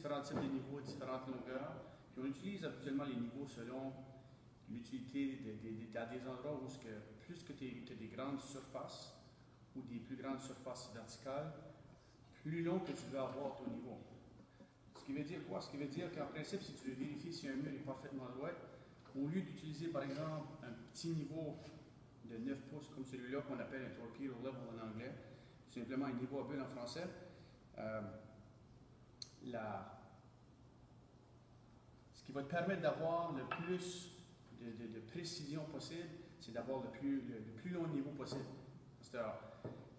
différents types de niveaux, différentes longueurs. Puis on utilise habituellement les niveaux selon l'utilité à des endroits où plus que tu as des grandes surfaces ou des plus grandes surfaces verticales, plus long que tu veux avoir ton niveau. Ce qui veut dire quoi? Ce qui veut dire qu'en principe, si tu veux vérifier si un mur est parfaitement droit, au lieu d'utiliser par exemple un petit niveau de 9 pouces comme celui-là qu'on appelle un torpedo level en anglais, simplement un niveau à bulle en français, ce qui va te permettre d'avoir le plus de précision possible, c'est d'avoir le plus long niveau possible. C'est-à-dire,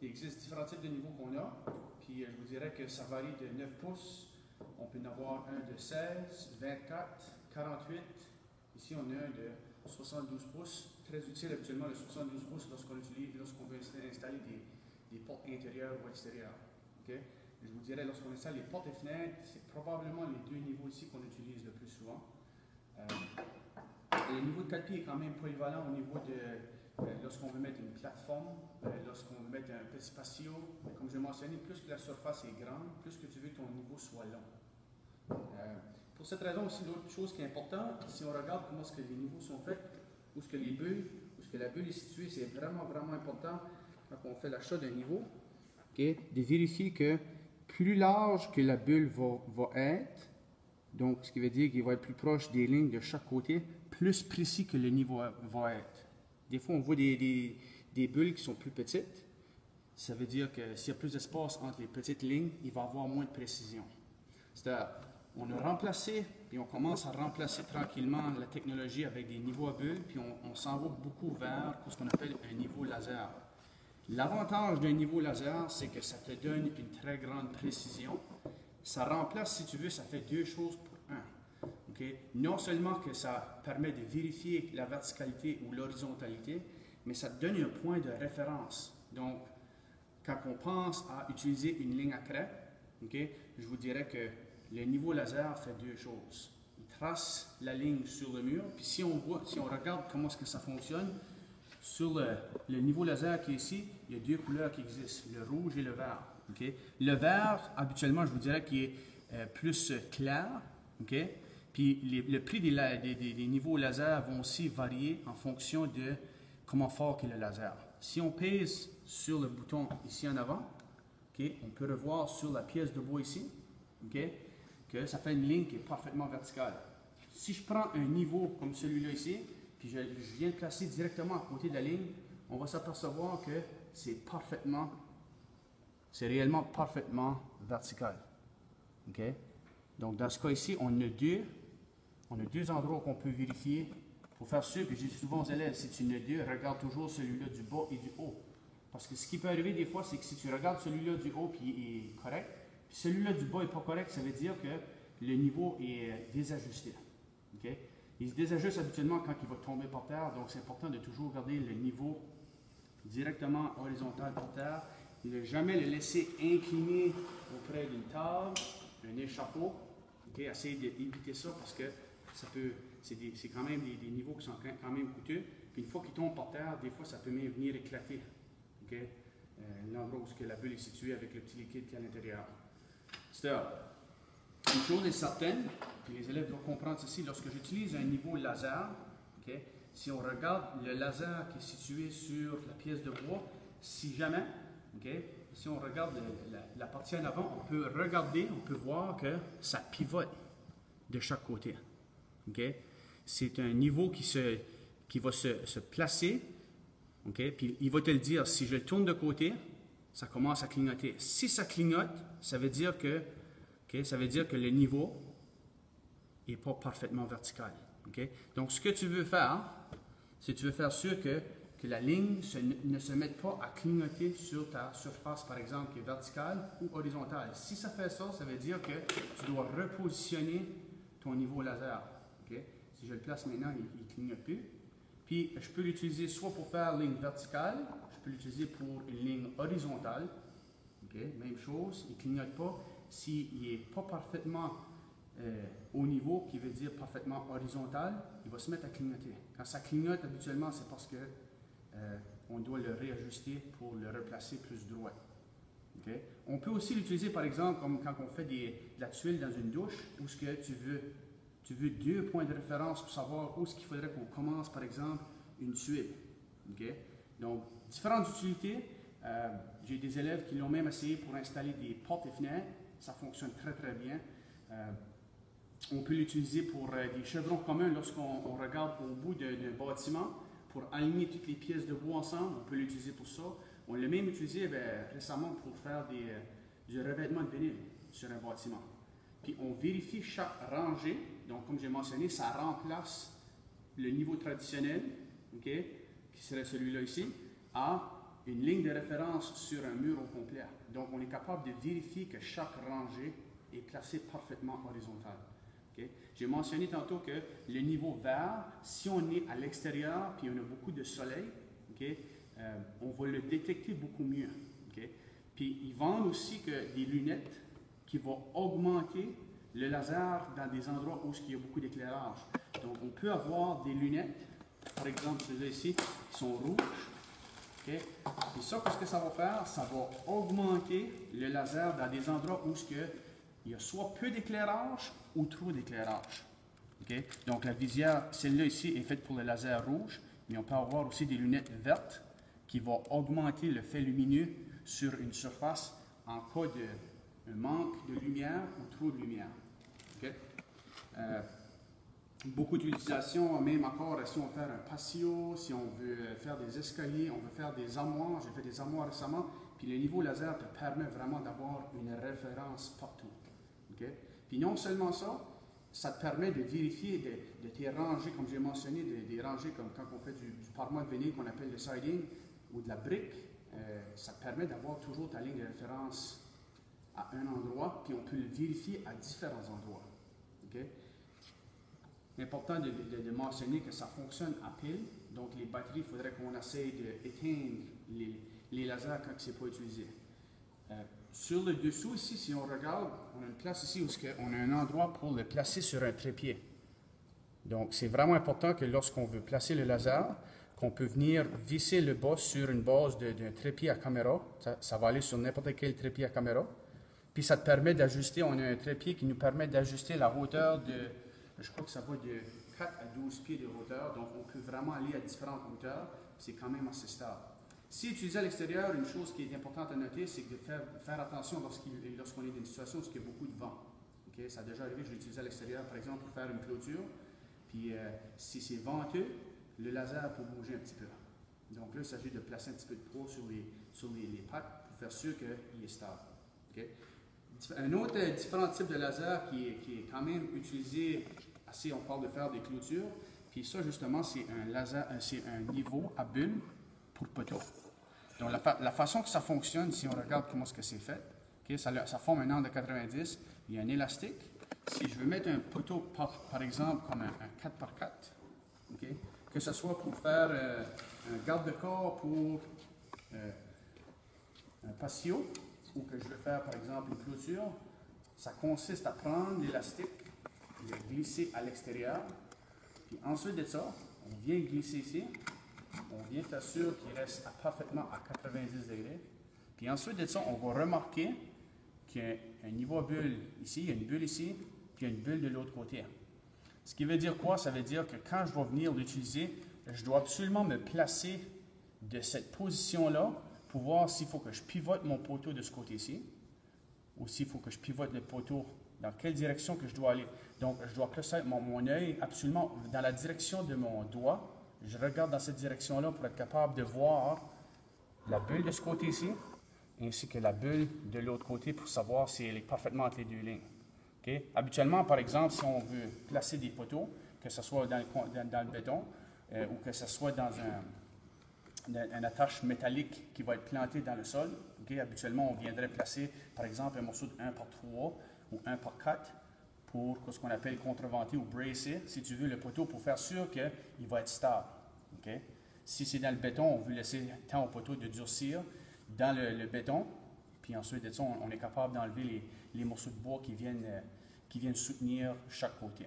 il existe différents types de niveaux qu'on a, puis je vous dirais que ça varie de 9 pouces. On peut en avoir un de 16, 24, 48. Ici, on a un de 72 pouces. Très utile habituellement le 72 pouces lorsqu'on veut installer des portes intérieures ou extérieures. Okay? Je vous dirais, lorsqu'on installe les portes et fenêtres, c'est probablement les deux niveaux ici qu'on utilise le plus souvent. Le niveau de tapis est quand même polyvalent au niveau de lorsqu'on veut mettre une plateforme, lorsqu'on veut mettre un petit patio. Comme je l'ai mentionné, plus que la surface est grande, plus que tu veux que ton niveau soit long. Pour cette raison aussi, l'autre chose qui est importante, si on regarde comment est-ce que les niveaux sont faits, où est-ce que les bulles, où est-ce que la bulle est située, c'est vraiment, vraiment important quand on fait l'achat d'un niveau, okay, de vérifier que plus large que la bulle va être, donc ce qui veut dire qu'il va être plus proche des lignes de chaque côté, plus précis que le niveau va être. Des fois, on voit des bulles qui sont plus petites. Ça veut dire que s'il y a plus d'espace entre les petites lignes, il va y avoir moins de précision. C'est-à-dire, on a remplacé, puis on commence à remplacer tranquillement la technologie avec des niveaux à bulles, puis on s'en va beaucoup vers ce qu'on appelle un niveau laser. L'avantage d'un niveau laser, c'est que ça te donne une très grande précision. Ça remplace, si tu veux, ça fait deux choses pour un. Okay? Non seulement que ça permet de vérifier la verticalité ou l'horizontalité, mais ça te donne un point de référence. Donc, quand on pense à utiliser une ligne à craie, okay, je vous dirais que le niveau laser fait deux choses. Il trace la ligne sur le mur, puis si on regarde comment est-ce que ça fonctionne, sur le niveau laser qui est ici, il y a deux couleurs qui existent, le rouge et le vert. Okay? Le vert, habituellement, je vous dirais qu'il est plus clair. Okay? Puis le prix des niveaux laser vont aussi varier en fonction de comment fort est le laser. Si on pèse sur le bouton ici en avant, okay, on peut revoir sur la pièce de bois ici, okay, que ça fait une ligne qui est parfaitement verticale. Si je prends un niveau comme celui-là ici, puis je viens de placer directement à côté de la ligne, on va s'apercevoir que c'est réellement parfaitement vertical. Okay? Donc, dans ce cas ici, on a deux endroits qu'on peut vérifier pour faire sûr. Puis je dis souvent aux élèves, si tu en as deux, regarde toujours celui-là du bas et du haut. Parce que ce qui peut arriver des fois, c'est que si tu regardes celui-là du haut puis il est correct, puis celui-là du bas n'est pas correct, ça veut dire que le niveau est désajusté. Okay? Il se désajuste habituellement quand il va tomber par terre, donc c'est important de toujours garder le niveau directement horizontal par terre. Ne jamais le laisser incliner auprès d'une table, un échafaud. Okay? Essayez d'éviter ça parce que c'est quand même des niveaux qui sont quand même coûteux. Puis une fois qu'il tombe par terre, des fois ça peut même venir éclater. Okay? L'endroit où la bulle est située avec le petit liquide qui est à l'intérieur. Une chose est certaine, puis les élèves doivent comprendre ceci, lorsque j'utilise un niveau laser, okay, si on regarde le laser qui est situé sur la pièce de bois, si jamais, okay, si on regarde la partie en avant, on peut voir que ça pivote de chaque côté. Okay? C'est un niveau qui va se placer, okay, puis il va te le dire, si je le tourne de côté, ça commence à clignoter. Si ça clignote, ça veut dire que le niveau n'est pas parfaitement vertical. Okay? Donc, ce que tu veux faire, c'est que tu veux faire sûr que la ligne ne se mette pas à clignoter sur ta surface, par exemple, qui est verticale ou horizontale. Si ça fait ça, ça veut dire que tu dois repositionner ton niveau laser. Okay? Si je le place maintenant, il ne clignote plus. Puis, je peux l'utiliser soit pour faire ligne verticale, je peux l'utiliser pour une ligne horizontale. Okay? Même chose, il ne clignote pas. S'il n'est pas parfaitement au niveau, qui veut dire parfaitement horizontal, il va se mettre à clignoter. Quand ça clignote, habituellement, c'est parce que on doit le réajuster pour le replacer plus droit. Okay? On peut aussi l'utiliser, par exemple, comme quand on fait de la tuile dans une douche, où ce que tu veux 2 points de référence pour savoir où est-ce qu'il faudrait qu'on commence, par exemple, une tuile. Okay? Donc, différentes utilités. J'ai des élèves qui l'ont même essayé pour installer des portes et fenêtres. Ça fonctionne très, très bien. On peut l'utiliser pour des chevrons communs lorsqu'on regarde au bout d'un bâtiment pour aligner toutes les pièces de bois ensemble. On peut l'utiliser pour ça. On l'a même utilisé récemment pour faire du revêtement de vinyle sur un bâtiment. Puis on vérifie chaque rangée. Donc, comme j'ai mentionné, ça remplace le niveau traditionnel, okay, qui serait celui-là ici, à une ligne de référence sur un mur au complet. Donc, on est capable de vérifier que chaque rangée est placée parfaitement horizontale. Okay? J'ai mentionné tantôt que le niveau vert, si on est à l'extérieur puis on a beaucoup de soleil, okay, on va le détecter beaucoup mieux. Okay? Puis, ils vendent aussi des lunettes qui vont augmenter le laser dans des endroits où il y a beaucoup d'éclairage. Donc, on peut avoir des lunettes, par exemple celles-là ici, qui sont rouges. Okay? Et ça, qu'est-ce que ça va faire? Ça va augmenter le laser dans des endroits où il y a soit peu d'éclairage ou trop d'éclairage. Okay? Donc, la visière, celle-là ici, est faite pour le laser rouge, mais on peut avoir aussi des lunettes vertes qui vont augmenter le fait lumineux sur une surface en cas de manque de lumière ou trop de lumière. Okay? Beaucoup d'utilisation, même encore si on veut faire un patio, si on veut faire des escaliers, on veut faire des armoires. J'ai fait des armoires récemment, puis le niveau laser te permet vraiment d'avoir une référence partout. Okay? Puis non seulement ça, ça te permet de vérifier de tes rangées, comme j'ai mentionné, des rangées comme quand on fait du parement de vinyle qu'on appelle le siding ou de la brique, ça te permet d'avoir toujours ta ligne de référence à un endroit, puis on peut le vérifier à différents endroits. Okay? C'est important de mentionner que ça fonctionne à pile, donc les batteries, il faudrait qu'on essaye d'éteindre les lasers quand ce n'est pas utilisé. Sur le dessous ici, si on regarde, on a une place ici où on a un endroit pour le placer sur un trépied. Donc, c'est vraiment important que lorsqu'on veut placer le laser, qu'on peut venir visser le bas sur une base d'un trépied à caméra. Ça va aller sur n'importe quel trépied à caméra. Puis ça te permet d'ajuster, on a un trépied qui nous permet d'ajuster la hauteur je crois que ça va de 4 à 12 pieds de hauteur, donc on peut vraiment aller à différentes hauteurs, c'est quand même assez stable. Si utilisé à l'extérieur, une chose qui est importante à noter, c'est de faire attention lorsqu'on est dans une situation où il y a beaucoup de vent. Okay? Ça a déjà arrivé, je l'ai utilisé à l'extérieur, par exemple, pour faire une clôture, puis si c'est venteux, le laser peut bouger un petit peu. Donc là, il s'agit de placer un petit peu de poids sur les pattes pour faire sûr qu'il est stable. Okay? Un autre différent type de laser qui est quand même utilisé assez, on parle de faire des clôtures, puis ça justement c'est un laser, c'est un niveau à bulle pour poteau. Donc la façon que ça fonctionne, si on regarde comment est-ce que c'est fait, okay, ça forme un angle de 90, il y a un élastique. Si je veux mettre un poteau par exemple comme un 4x4, okay, que ce soit pour faire un garde-corps pour un patio, ou que je veux faire par exemple une clôture, ça consiste à prendre l'élastique, le glisser à l'extérieur, puis ensuite de ça, on vient glisser ici, on vient faire sûr qu'il reste parfaitement à 90 degrés, puis ensuite de ça, on va remarquer qu'il y a un niveau à bulle ici, il y a une bulle ici, puis il y a une bulle de l'autre côté. Ce qui veut dire quoi? Ça veut dire que quand je vais venir l'utiliser, je dois absolument me placer de cette position-là pour voir s'il faut que je pivote mon poteau de ce côté-ci ou s'il faut que je pivote le poteau dans quelle direction que je dois aller. Donc, je dois placer mon œil absolument dans la direction de mon doigt. Je regarde dans cette direction-là pour être capable de voir la bulle de ce côté-ci ainsi que la bulle de l'autre côté pour savoir si elle est parfaitement entre les deux lignes. Okay? Habituellement, par exemple, si on veut placer des poteaux, que ce soit dans le béton ou que ce soit dans une attache métallique qui va être plantée dans le sol. Okay? Habituellement, on viendrait placer, par exemple, un morceau de 1 par 3 ou 1 par 4 pour ce qu'on appelle contreventer ou bracer, si tu veux, le poteau pour faire sûr qu'il va être stable. Okay? Si c'est dans le béton, on veut laisser le temps au poteau de durcir dans le béton, puis ensuite de ça, on est capable d'enlever les morceaux de bois qui viennent soutenir chaque côté.